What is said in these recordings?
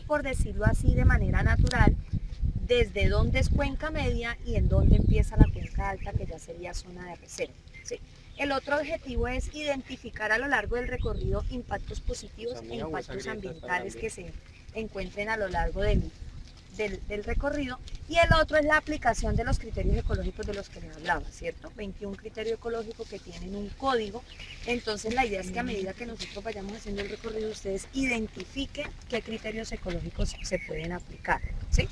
por decirlo así, de manera natural, desde dónde es cuenca media y en dónde empieza la cuenca alta, que ya sería zona de reserva. ¿Sí? El otro objetivo es identificar a lo largo del recorrido impactos positivos e impactos ambientales que se encuentren a lo largo del recorrido, y el otro es la aplicación de los criterios ecológicos de los que les hablaba, ¿cierto? 21 criterios ecológicos que tienen un código. Entonces la idea es que a medida que nosotros vayamos haciendo el recorrido, ustedes identifiquen qué criterios ecológicos se pueden aplicar, ¿sí?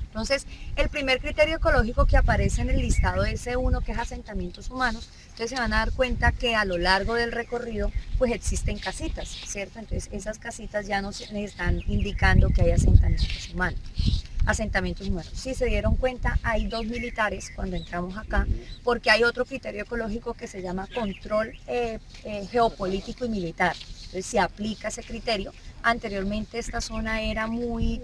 Entonces, el primer criterio ecológico que aparece en el listado es uno, que es asentamientos humanos. Entonces se van a dar cuenta que a lo largo del recorrido pues existen casitas, ¿cierto? Entonces esas casitas ya nos están indicando que hay asentamientos humanos. Si se dieron cuenta, hay 2 militares cuando entramos acá, porque hay otro criterio ecológico que se llama control geopolítico y militar. Entonces se aplica ese criterio. Anteriormente esta zona era muy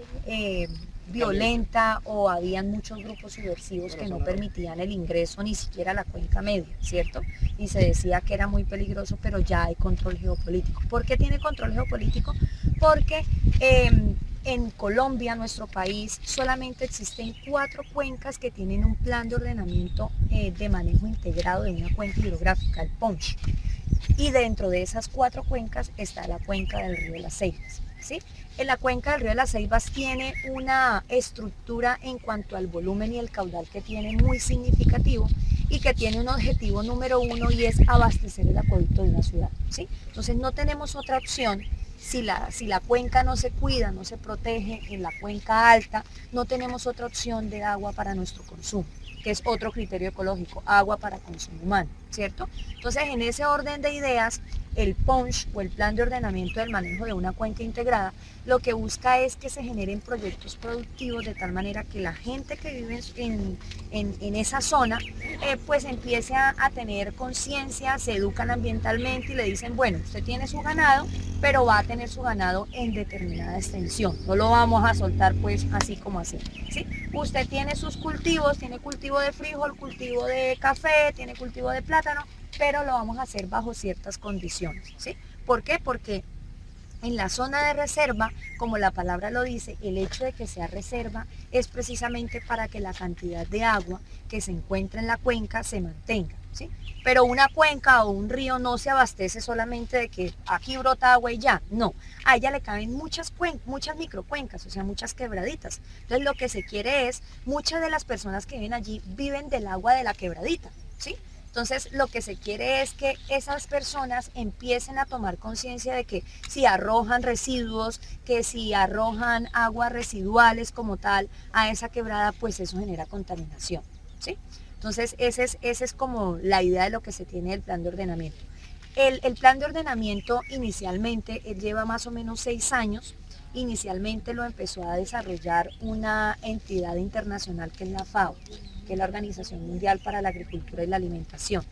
violenta, o habían muchos grupos subversivos que no permitían el ingreso ni siquiera a la cuenca media, ¿cierto? Y se decía que era muy peligroso, pero ya hay control geopolítico. ¿Por qué tiene control geopolítico? Porque en Colombia, nuestro país, solamente existen 4 cuencas que tienen un plan de ordenamiento de manejo integrado de una cuenca hidrográfica, el PONCH. Y dentro de esas 4 cuencas está la cuenca del río de las Ceibas, ¿sí? En la cuenca del río de las Ceibas tiene una estructura en cuanto al volumen y el caudal que tiene muy significativo, y que tiene un objetivo número 1, y es abastecer el acueducto de una ciudad, ¿sí? Entonces no tenemos otra opción. Si la cuenca no se cuida, no se protege, en la cuenca alta no tenemos otra opción de agua para nuestro consumo, que es otro criterio ecológico, agua para consumo humano, ¿cierto? Entonces, en ese orden de ideas, el PONCH, o el Plan de Ordenamiento del Manejo de una Cuenca Integrada, lo que busca es que se generen proyectos productivos de tal manera que la gente que vive en esa zona pues empiece a tener conciencia, se educan ambientalmente y le dicen, bueno, usted tiene su ganado, pero va a tener su ganado en determinada extensión, no lo vamos a soltar pues así como así, ¿sí? Usted tiene sus cultivos, tiene cultivo de frijol, cultivo de café, tiene cultivo de plátano, pero lo vamos a hacer bajo ciertas condiciones, ¿sí? ¿Por qué? Porque en la zona de reserva, como la palabra lo dice, el hecho de que sea reserva es precisamente para que la cantidad de agua que se encuentra en la cuenca se mantenga, ¿sí? Pero una cuenca o un río no se abastece solamente de que aquí brota agua y ya, no. A ella le caben muchas microcuencas, o sea, muchas quebraditas. Entonces lo que se quiere es, muchas de las personas que viven allí viven del agua de la quebradita, ¿sí? Entonces, lo que se quiere es que esas personas empiecen a tomar conciencia de que si arrojan residuos, que si arrojan aguas residuales como tal a esa quebrada, pues eso genera contaminación, ¿sí? Entonces, esa es como la idea de lo que se tiene del plan de ordenamiento. El plan de ordenamiento inicialmente, él lleva más o menos 6 años. Inicialmente lo empezó a desarrollar una entidad internacional que es la FAO, que es la Organización Mundial para la Agricultura y la Alimentación.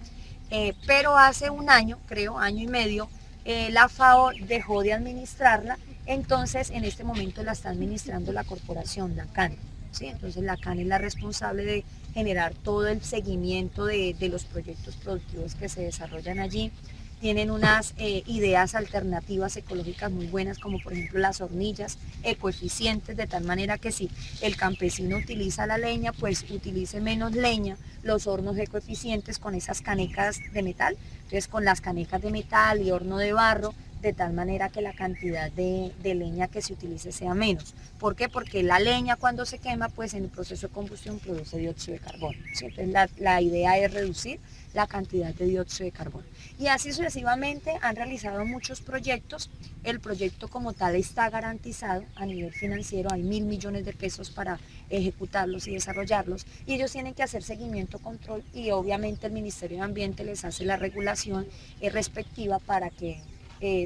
Pero hace un año, creo, año y medio, la FAO dejó de administrarla. Entonces en este momento la está administrando la corporación, la CAN, ¿sí? Entonces la CAN es la responsable de generar todo el seguimiento de los proyectos productivos que se desarrollan allí. Tienen unas ideas alternativas ecológicas muy buenas, como por ejemplo las hornillas ecoeficientes, de tal manera que si el campesino utiliza la leña, pues utilice menos leña. Los hornos ecoeficientes con esas canecas de metal, entonces con las canecas de metal y horno de barro, de tal manera que la cantidad de leña que se utilice sea menos. ¿Por qué? Porque la leña, cuando se quema, pues en el proceso de combustión produce dióxido de carbono, ¿sí? Entonces la idea es reducir la cantidad de dióxido de carbono. Y así sucesivamente han realizado muchos proyectos. El proyecto como tal está garantizado a nivel financiero, hay 1.000 millones de pesos para ejecutarlos y desarrollarlos, y ellos tienen que hacer seguimiento, control, y obviamente el Ministerio de Ambiente les hace la regulación respectiva para que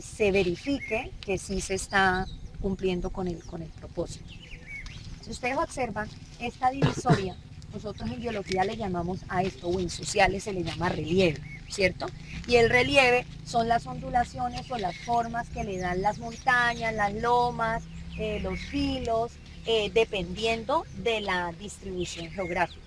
se verifique que sí se está cumpliendo con el propósito. Si ustedes observan esta divisoria, nosotros en biología le llamamos a esto, o en sociales se le llama relieve, ¿cierto? Y el relieve son las ondulaciones o las formas que le dan las montañas, las lomas, los filos, dependiendo de la distribución geográfica.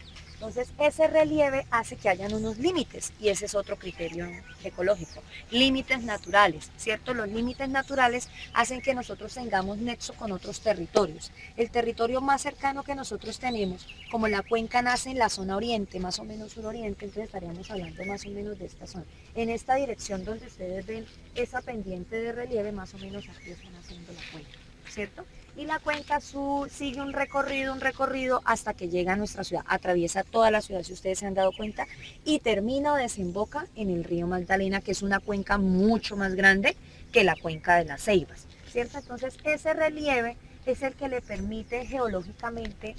Entonces, ese relieve hace que hayan unos límites y ese es otro criterio ecológico. Límites naturales, ¿cierto? Los límites naturales hacen que nosotros tengamos nexo con otros territorios. El territorio más cercano que nosotros tenemos, como la cuenca nace en la zona oriente, más o menos suroriente, entonces estaríamos hablando más o menos de esta zona. En esta dirección donde ustedes ven esa pendiente de relieve, más o menos aquí están haciendo la cuenca, ¿cierto? Y la cuenca sur sigue un recorrido hasta que llega a nuestra ciudad, atraviesa toda la ciudad, si ustedes se han dado cuenta, y termina o desemboca en el río Magdalena, que es una cuenca mucho más grande que la cuenca de las Ceibas, ¿cierto? Entonces ese relieve es el que le permite geológicamente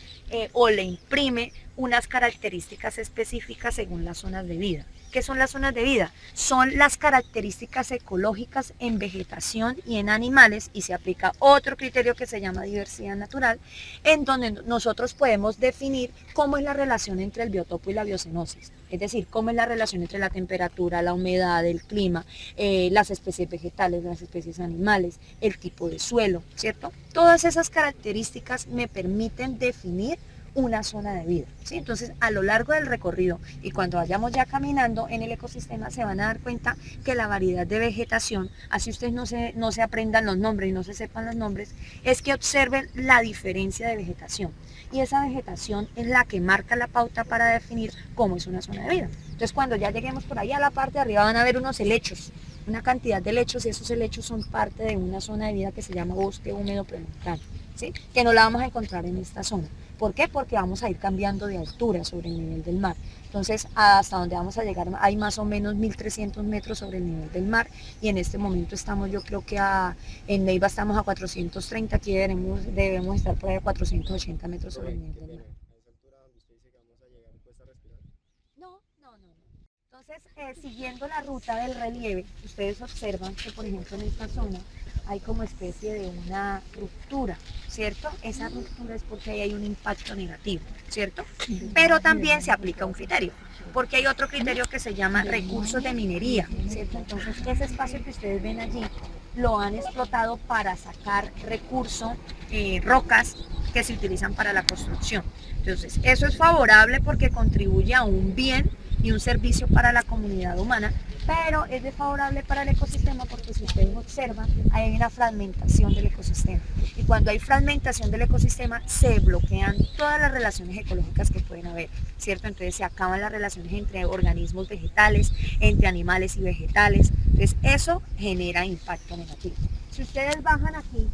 o le imprime unas características específicas según las zonas de vida. ¿Qué son las zonas de vida? Son las características ecológicas en vegetación y en animales, y se aplica otro criterio que se llama diversidad natural, en donde nosotros podemos definir cómo es la relación entre el biotopo y la biocenosis, es decir, cómo es la relación entre la temperatura, la humedad, el clima, las especies vegetales, las especies animales, el tipo de suelo, ¿cierto? Todas esas características me permiten definir una zona de vida, ¿sí? Entonces, a lo largo del recorrido y cuando vayamos ya caminando en el ecosistema, se van a dar cuenta que la variedad de vegetación, así ustedes no se aprendan los nombres y no se sepan los nombres, es que observen la diferencia de vegetación. Y esa vegetación es la que marca la pauta para definir cómo es una zona de vida. Entonces, cuando ya lleguemos por ahí a la parte de arriba, van a ver unos helechos, una cantidad de helechos, y esos helechos son parte de una zona de vida que se llama bosque húmedo premontano, ¿sí? Que no la vamos a encontrar en esta zona. ¿Por qué? Porque vamos a ir cambiando de altura sobre el nivel del mar. Entonces, hasta donde vamos a llegar hay más o menos 1.300 metros sobre el nivel del mar, y en este momento estamos, yo creo que en Neiva estamos a 430, aquí debemos estar por ahí a 480 metros sobre el nivel del mar. No. Entonces, siguiendo la ruta del relieve, ustedes observan que, por ejemplo, en esta zona hay como especie de una ruptura, ¿cierto? Esa ruptura es porque ahí hay un impacto negativo, ¿cierto? Pero también se aplica un criterio, porque hay otro criterio que se llama recursos de minería, ¿cierto? Entonces, ese espacio que ustedes ven allí lo han explotado para sacar recursos, rocas que se utilizan para la construcción. Entonces, eso es favorable porque contribuye a un bien y un servicio para la comunidad humana, pero es desfavorable para el ecosistema porque, si ustedes observan, hay una fragmentación del ecosistema, y cuando hay fragmentación del ecosistema se bloquean todas las relaciones ecológicas que pueden haber, ¿cierto? Entonces se acaban las relaciones entre organismos vegetales, entre animales y vegetales, entonces eso genera impacto negativo. Si ustedes bajan aquí,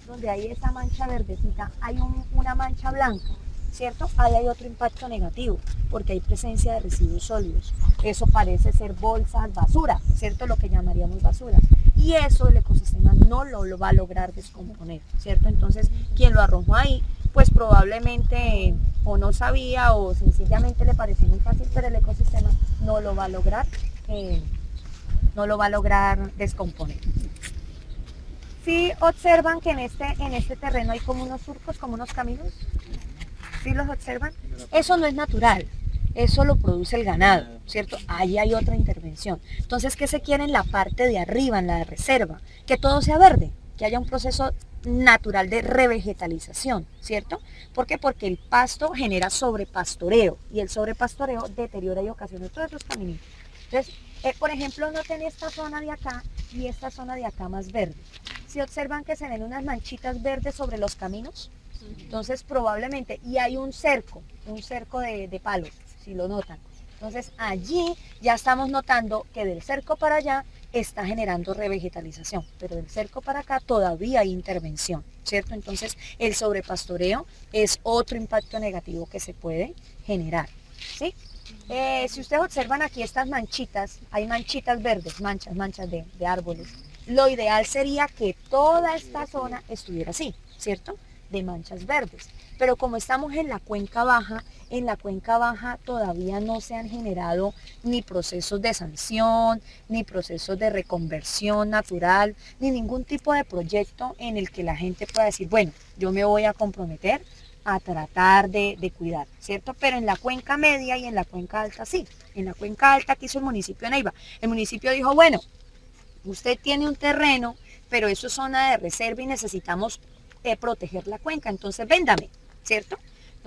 donde hay esa mancha verdecita, hay una mancha blanca, ¿cierto? Ahí hay otro impacto negativo, porque hay presencia de residuos sólidos. Eso parece ser bolsas, basura, ¿cierto? Lo que llamaríamos basura. Y eso el ecosistema no lo va a lograr descomponer, ¿cierto? Entonces, quien lo arrojó ahí, pues probablemente o no sabía o sencillamente le pareció muy fácil, pero el ecosistema no lo va a lograr, descomponer. Sí observan que en este terreno hay como unos surcos, como unos caminos. ¿Sí los observan? Eso no es natural, eso lo produce el ganado, ¿cierto? Ahí hay otra intervención. Entonces, ¿qué se quiere en la parte de arriba, en la de reserva? Que todo sea verde, que haya un proceso natural de revegetalización, ¿cierto? ¿Por qué? Porque el pasto genera sobrepastoreo, y el sobrepastoreo deteriora y ocasiona todos esos caminitos. Entonces, por ejemplo, noten esta zona de acá y esta zona de acá más verde. ¿Sí observan que se ven unas manchitas verdes sobre los caminos? Entonces probablemente, y hay un cerco de palos, si lo notan. Entonces allí ya estamos notando que del cerco para allá está generando revegetalización, pero del cerco para acá todavía hay intervención, ¿cierto? Entonces el sobrepastoreo es otro impacto negativo que se puede generar, ¿sí? Si ustedes observan aquí estas manchitas, hay manchitas verdes, manchas de árboles. Lo ideal sería que toda esta zona estuviera así, ¿cierto? De manchas verdes, pero como estamos en la cuenca baja todavía no se han generado ni procesos de sanción, ni procesos de reconversión natural, ni ningún tipo de proyecto en el que la gente pueda decir, bueno, yo me voy a comprometer a tratar de cuidar, ¿cierto? Pero en la cuenca media y en la cuenca alta sí. En la cuenca alta que hizo el municipio de Neiva, el municipio dijo, bueno, usted tiene un terreno, pero eso es zona de reserva y necesitamos proteger la cuenca, entonces véndame, ¿cierto?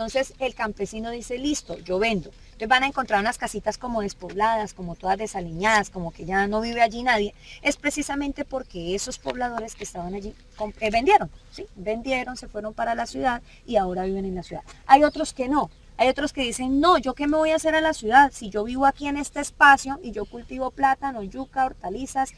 Entonces el campesino dice, listo, yo vendo. Entonces van a encontrar unas casitas como despobladas, como todas desaliñadas, como que ya no vive allí nadie. Es precisamente porque esos pobladores que estaban allí vendieron, ¿sí? Vendieron, se fueron para la ciudad y ahora viven en la ciudad. Hay otros que no. Hay otros que dicen, no, ¿yo qué me voy a hacer a la ciudad? Si yo vivo aquí en este espacio y yo cultivo plátano, yuca, hortalizas,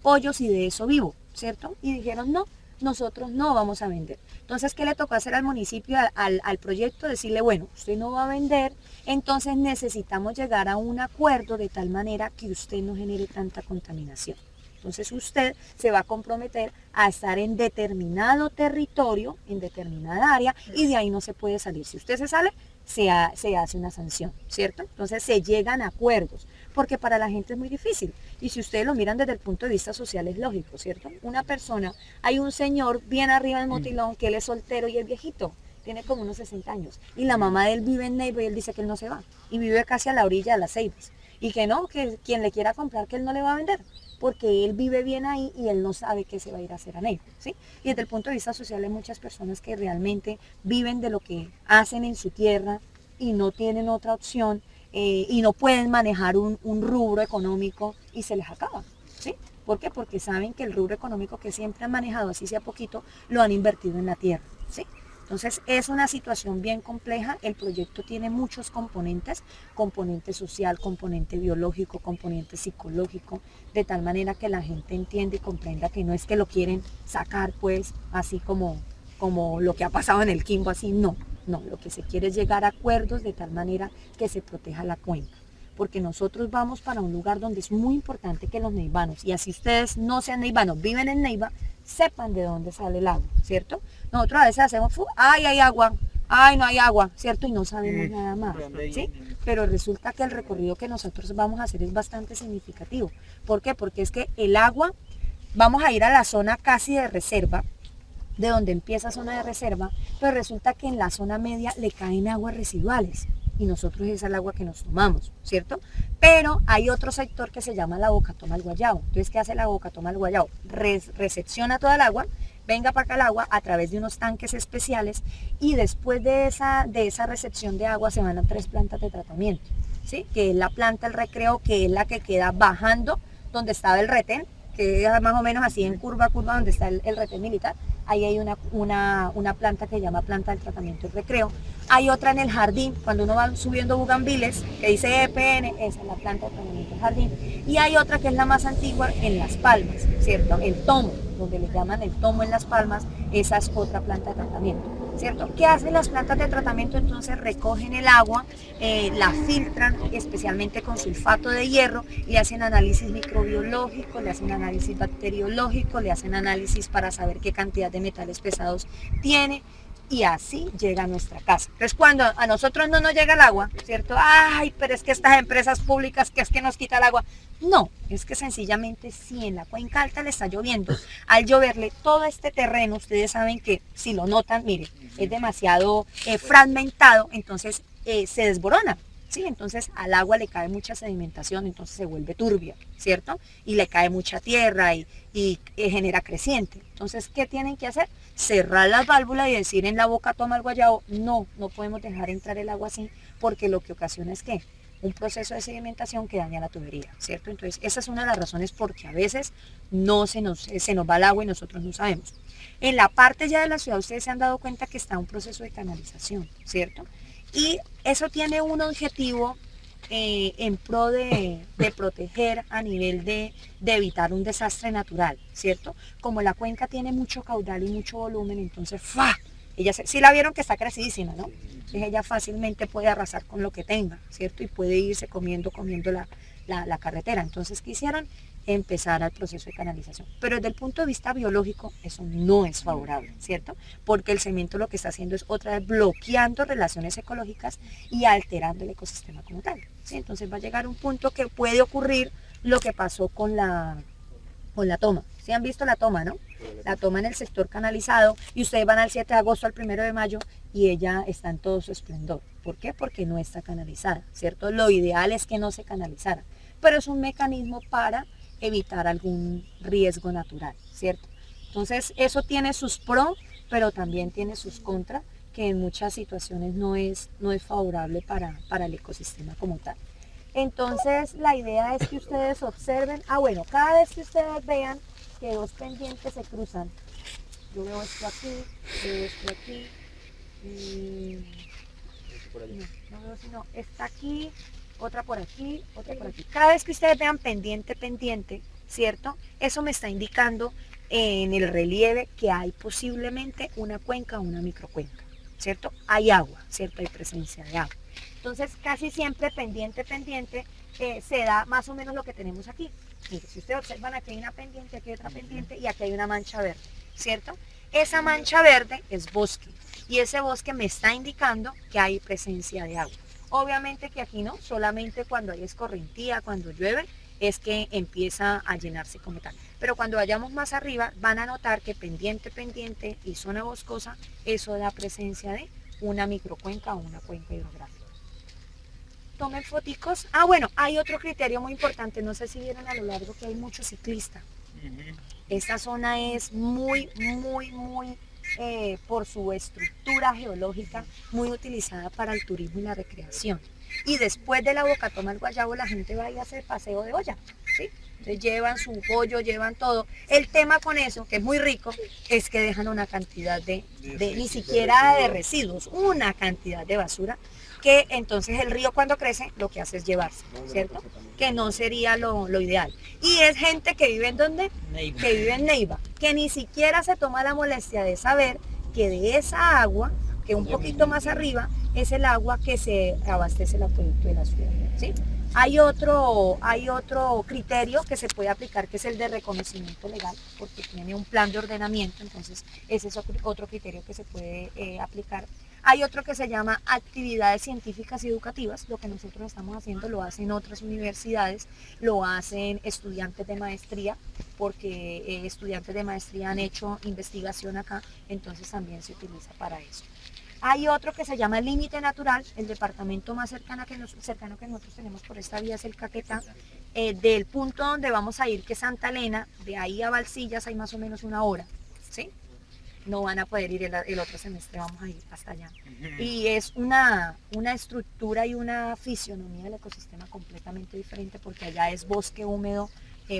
pollos y de eso vivo, ¿cierto? Y dijeron, no, nosotros no vamos a vender. Entonces, ¿qué le tocó hacer al municipio, al proyecto? Decirle, bueno, usted no va a vender, entonces necesitamos llegar a un acuerdo de tal manera que usted no genere tanta contaminación. Entonces usted se va a comprometer a estar en determinado territorio, en determinada área, y de ahí no se puede salir. Si usted se sale, se hace una sanción, ¿cierto? Entonces se llegan a acuerdos, porque para la gente es muy difícil. Y si ustedes lo miran desde el punto de vista social, es lógico, ¿cierto? Una persona, hay un señor bien arriba del motilón, que él es soltero y es viejito, tiene como unos 60 años, y la mamá de él vive en Neiva y él dice que él no se va, y vive casi a la orilla de las Ceibas, y que no, que quien le quiera comprar, que él no le va a vender, porque él vive bien ahí y él no sabe qué se va a ir a hacer a Neiva, ¿sí? Y desde el punto de vista social hay muchas personas que realmente viven de lo que hacen en su tierra y no tienen otra opción, y no pueden manejar un rubro económico y se les acaba, ¿sí? ¿Por qué? Porque saben que el rubro económico que siempre han manejado, así sea poquito, lo han invertido en la tierra, ¿sí? Entonces es una situación bien compleja, el proyecto tiene muchos componentes, componente social, componente biológico, componente psicológico, de tal manera que la gente entienda y comprenda que no es que lo quieren sacar pues así como lo que ha pasado en el Quimbo, así no, lo que se quiere es llegar a acuerdos de tal manera que se proteja la cuenca. Porque nosotros vamos para un lugar donde es muy importante que los neivanos, y así ustedes no sean neivanos, viven en Neiva, sepan de dónde sale el agua, ¿cierto? Nosotros a veces hacemos, ay, hay agua, ay, no hay agua, ¿cierto? Y no sabemos nada más, ¿sí? Pero resulta que el recorrido que nosotros vamos a hacer es bastante significativo. ¿Por qué? Porque es que el agua, vamos a ir a la zona casi de reserva, de donde empieza zona de reserva, pero resulta que en la zona media le caen aguas residuales y nosotros esa es el agua que nos tomamos, ¿cierto? Pero hay otro sector que se llama la Bocatoma del Guayabo. Entonces, ¿qué hace la Bocatoma del Guayabo? Recepciona toda el agua, venga para acá el agua a través de unos tanques especiales y después de esa recepción de agua se van a 3 plantas de tratamiento, ¿sí? Que es la planta El Recreo, que es la que queda bajando donde estaba el retén, que es más o menos así en curva donde está el retén militar. Ahí hay una planta que se llama planta del tratamiento del Recreo. Hay otra en el jardín, cuando uno va subiendo bugambiles, que dice EPN, esa es la planta de tratamiento del jardín. Y hay otra que es la más antigua en Las Palmas, ¿cierto? El tomo, donde le llaman el tomo en Las Palmas, esa es otra planta de tratamiento, ¿cierto? ¿Qué hacen las plantas de tratamiento? Entonces recogen el agua, la filtran especialmente con sulfato de hierro, le hacen análisis microbiológico, le hacen análisis bacteriológico, le hacen análisis para saber qué cantidad de metales pesados tiene, y así llega a nuestra casa. Entonces cuando a nosotros no nos llega el agua, ¿cierto? Ay, pero es que estas empresas públicas, que es que nos quita el agua. No, es que sencillamente si en la cuenca alta le está lloviendo, al lloverle todo este terreno, ustedes saben que si lo notan, miren, es demasiado fragmentado, entonces se desborona. ¿Sí? Entonces al agua le cae mucha sedimentación, entonces se vuelve turbia, ¿cierto? Y le cae mucha tierra y genera creciente. Entonces, ¿qué tienen que hacer? Cerrar las válvulas y decir en la Bocatoma del Guayabo, no podemos dejar entrar el agua así, porque lo que ocasiona es que un proceso de sedimentación que daña la tubería, ¿cierto? Entonces, esa es una de las razones porque a veces no se nos va el agua y nosotros no sabemos. En la parte ya de la ciudad, ustedes se han dado cuenta que está un proceso de canalización, ¿cierto? Y eso tiene un objetivo en pro de proteger a nivel de evitar un desastre natural, ¿cierto? Como la cuenca tiene mucho caudal y mucho volumen, entonces, ¡fua! Sí la vieron que está crecidísima, ¿no? Entonces ella fácilmente puede arrasar con lo que tenga, ¿cierto? Y puede irse comiendo la carretera. Entonces, ¿qué hicieron? Empezar el proceso de canalización. Pero desde el punto de vista biológico, eso no es favorable, ¿cierto? Porque el cemento lo que está haciendo es otra vez bloqueando relaciones ecológicas y alterando el ecosistema como tal, ¿sí? Entonces va a llegar un punto que puede ocurrir lo que pasó con la toma. ¿Sí han visto la toma, no? La toma en el sector canalizado, y ustedes van al 7 de agosto, al 1 de mayo, y ella está en todo su esplendor. ¿Por qué? Porque no está canalizada, ¿cierto? Lo ideal es que no se canalizara, pero es un mecanismo para evitar algún riesgo natural, ¿cierto? Entonces, eso tiene sus pros, pero también tiene sus contras, que en muchas situaciones no es favorable para el ecosistema como tal. Entonces la idea es que ustedes observen, bueno, cada vez que ustedes vean que dos pendientes se cruzan, yo veo esto aquí, veo esto aquí, no veo sino esta aquí, otra por aquí, otra por aquí. Cada vez que ustedes vean pendiente, pendiente, ¿cierto? Eso me está indicando en el relieve que hay posiblemente una cuenca o una microcuenca, ¿cierto? Hay agua, ¿cierto? Hay presencia de agua. Entonces, casi siempre pendiente, pendiente, se da más o menos lo que tenemos aquí. Mire, si ustedes observan, aquí hay una pendiente, aquí hay otra pendiente y aquí hay una mancha verde, ¿cierto? Esa mancha verde es bosque y ese bosque me está indicando que hay presencia de agua. Obviamente que aquí no, solamente cuando hay escorrentía, cuando llueve, es que empieza a llenarse como tal. Pero cuando vayamos más arriba, van a notar que pendiente, pendiente y zona boscosa, eso da presencia de una microcuenca o una cuenca hidrográfica. Tomen foticos. Bueno, hay otro criterio muy importante, no sé si vieron a lo largo que hay muchos ciclistas. Esta zona es muy, por su estructura geológica, muy utilizada para el turismo y la recreación. Y después de la Bocatoma al Guayabo, la gente va a ir a hacer paseo de olla, ¿sí? Entonces llevan su pollo, llevan todo. El tema con eso, que es muy rico, es que dejan una cantidad ni siquiera de residuos, una cantidad de basura, que entonces el río cuando crece lo que hace es llevarse, ¿cierto? Que no sería lo ideal. Y es gente que vive en ¿dónde? Neiva. Que vive en Neiva, que ni siquiera se toma la molestia de saber que de esa agua, que un poquito más arriba, es el agua que se abastece el acueducto de la ciudad, ¿sí? Hay otro criterio que se puede aplicar, que es el de reconocimiento legal, porque tiene un plan de ordenamiento, entonces ese es otro criterio que se puede aplicar. Hay otro que se llama actividades científicas y educativas. Lo que nosotros estamos haciendo lo hacen otras universidades, lo hacen estudiantes de maestría, porque estudiantes de maestría han hecho investigación acá, entonces también se utiliza para eso. Hay otro que se llama límite natural. El departamento más cercano que nosotros tenemos por esta vía es el Caquetá. Del punto donde vamos a ir, que es Santa Elena, de ahí a Balsillas hay más o menos 1 hora, ¿sí? No van a poder ir el otro semestre, vamos a ir hasta allá. Y es una estructura y una fisionomía del ecosistema completamente diferente, porque allá es bosque húmedo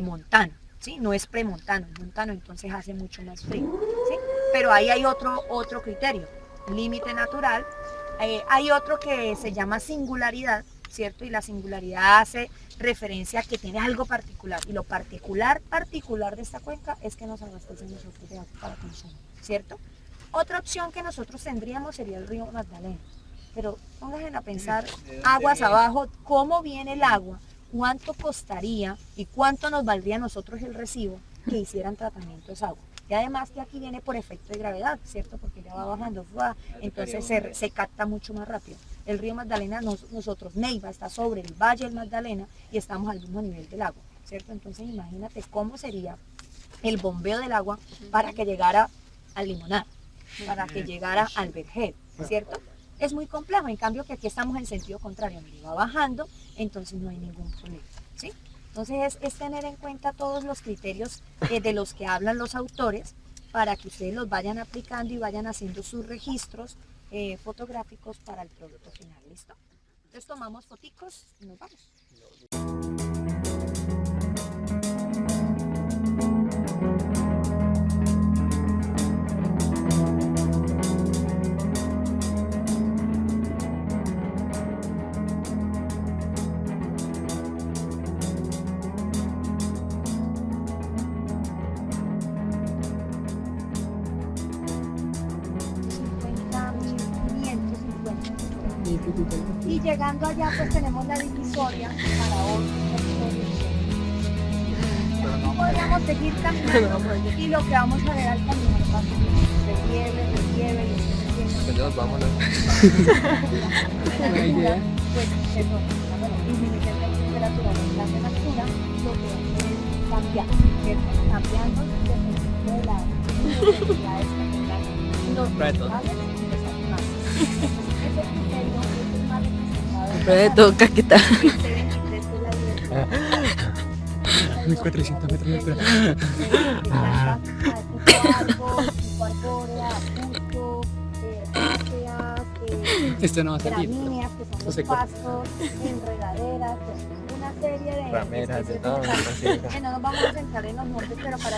montano, ¿sí? No es premontano, es montano, entonces hace mucho más frío, ¿sí? Pero ahí hay otro criterio, límite natural. Hay otro que se llama singularidad, ¿cierto? Y la singularidad hace referencia a que tiene algo particular, y lo particular de esta cuenca es que nos abastece nosotros de agua para consumo, ¿cierto? Otra opción que nosotros tendríamos sería el río Magdalena, pero pónganse a pensar aguas abajo, cómo viene el agua, cuánto costaría y cuánto nos valdría a nosotros el recibo que hicieran tratamiento de esa agua. Y además que aquí viene por efecto de gravedad, ¿cierto? Porque ya va bajando, entonces se capta mucho más rápido. El río Magdalena, nosotros, Neiva, está sobre el valle del Magdalena y estamos al mismo nivel del agua, ¿cierto? Entonces imagínate cómo sería el bombeo del agua para que llegara al Limonar, para que llegara al Vergel, ¿cierto? Es muy complejo, en cambio que aquí estamos en sentido contrario, donde va bajando, entonces no hay ningún problema, ¿sí? Entonces es tener en cuenta todos los criterios de los que hablan los autores, para que ustedes los vayan aplicando y vayan haciendo sus registros fotográficos para el producto final, ¿listo? Entonces tomamos foticos y nos vamos. Y llegando allá pues tenemos la divisoria para otros territorios. Podríamos seguir caminando y lo que vamos a ver al caminar va a ser relieve y relieve. Pues vámonos. Buena idea. Pues eso, bueno, disminución de temperatura en la altura, lo que hace es cambiar, ¿cierto? Cambiando dependiendo de las necesidades que tengan los vegetales y los animales. Ese criterio es el más representado. Reto, Caquetá. Este 23 que es la libertad. 1400 metros de altura. Tipo arbórea, arbusto, bosque, Esto no va a salir. gramíneas, que son No los sé cuál. pastos, enredaderas, pues, una serie de Rameras, de especies todo, vegetales así. que no nos vamos a centrar en los nombres, pero para